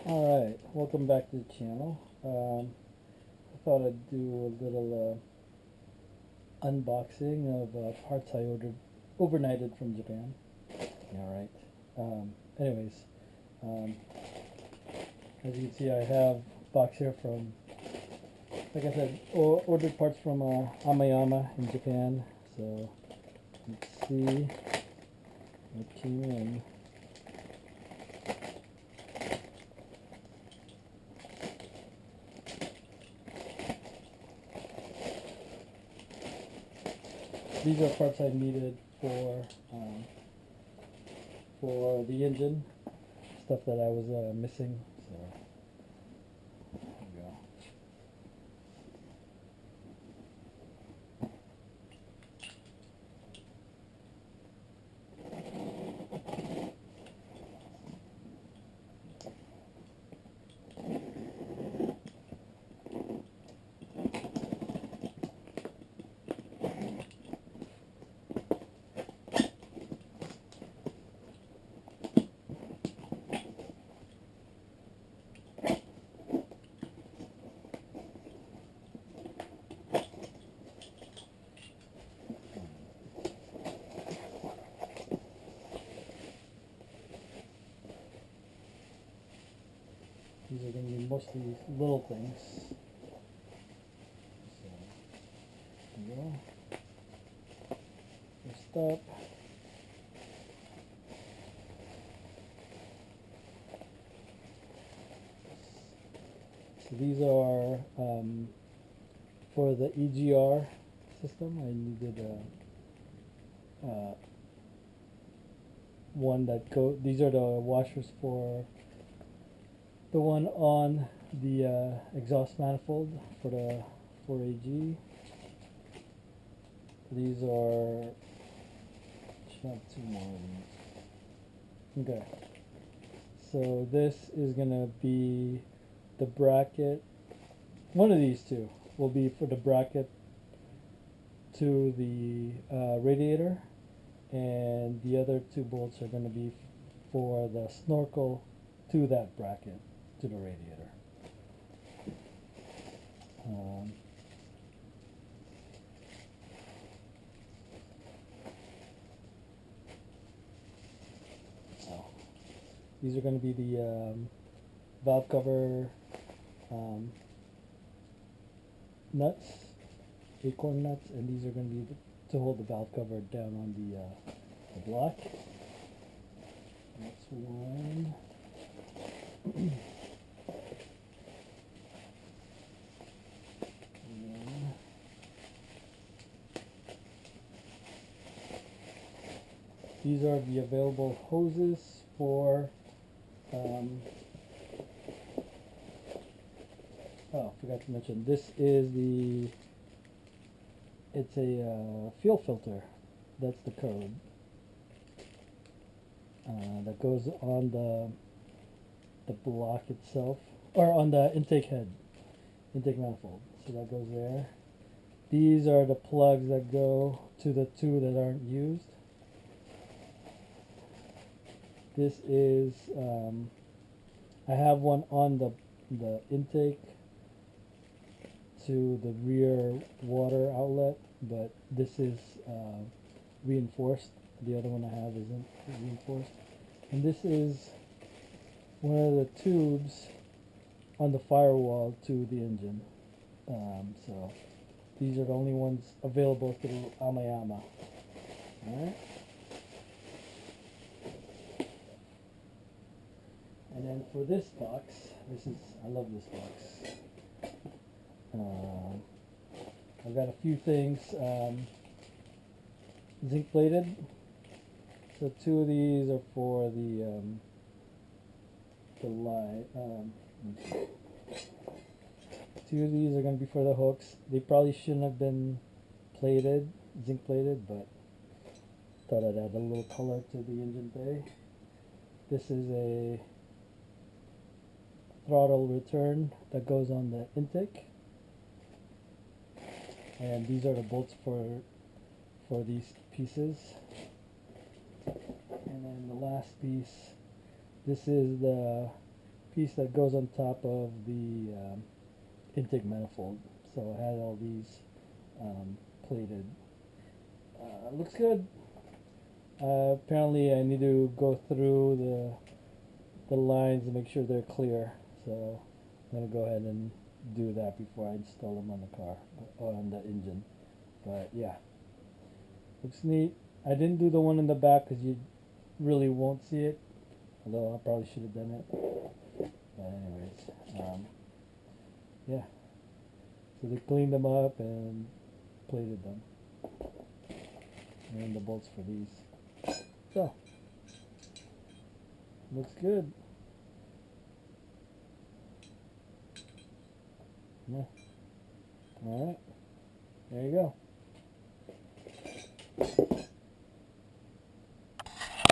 Alright, welcome back to the channel. I thought I'd do a little unboxing of parts I ordered overnighted from Japan. Alright. Anyways, as you can see, I have a box here from, like I said, ordered parts from Amayama in Japan. So let's see what came in. These are parts I needed for the engine, stuff that I was missing. So there we go. These are going to be mostly little things. So, there we go. First up, so these are for the EGR system. I needed one that these are the washers for the one on the exhaust manifold for the 4A-GE. These are, should have two more of these. Okay, so this is gonna be the bracket. One of these two will be for the bracket to the radiator, and the other two bolts are gonna be for the snorkel to that bracket to the radiator. So these are going to be the valve cover nuts, acorn nuts, and these are going to be to hold the valve cover down on the block. That's one. These are the available hoses for, oh, forgot to mention, this is it's a fuel filter. That's the code. That goes on the block itself, or on the intake manifold. So that goes there. These are the plugs that go to the two that aren't used. This is, I have one on the intake to the rear water outlet, but this is reinforced. The other one I have isn't reinforced. And this is one of the tubes on the firewall to the engine. So these are the only ones available through Amayama. Alright. And then for this box, I love this box. I've got a few things zinc plated. So two of these are for the light. Two of these are going to be for the hooks. They probably shouldn't have been plated, zinc plated, but thought I'd add a little color to the engine bay. This is a throttle return that goes on the intake, and these are the bolts for these pieces. And then the last piece, this is the piece that goes on top of the intake manifold. So I had all these plated. Looks good. Apparently I need to go through the lines and make sure they're clear. So I'm going to go ahead and do that before I install them on the car or on the engine. But yeah, looks neat. I didn't do the one in the back because you really won't see it, although I probably should have done it. But anyways, yeah. So they cleaned them up and plated them. And the bolts for these. So, looks good. Yeah. Alright. There you go.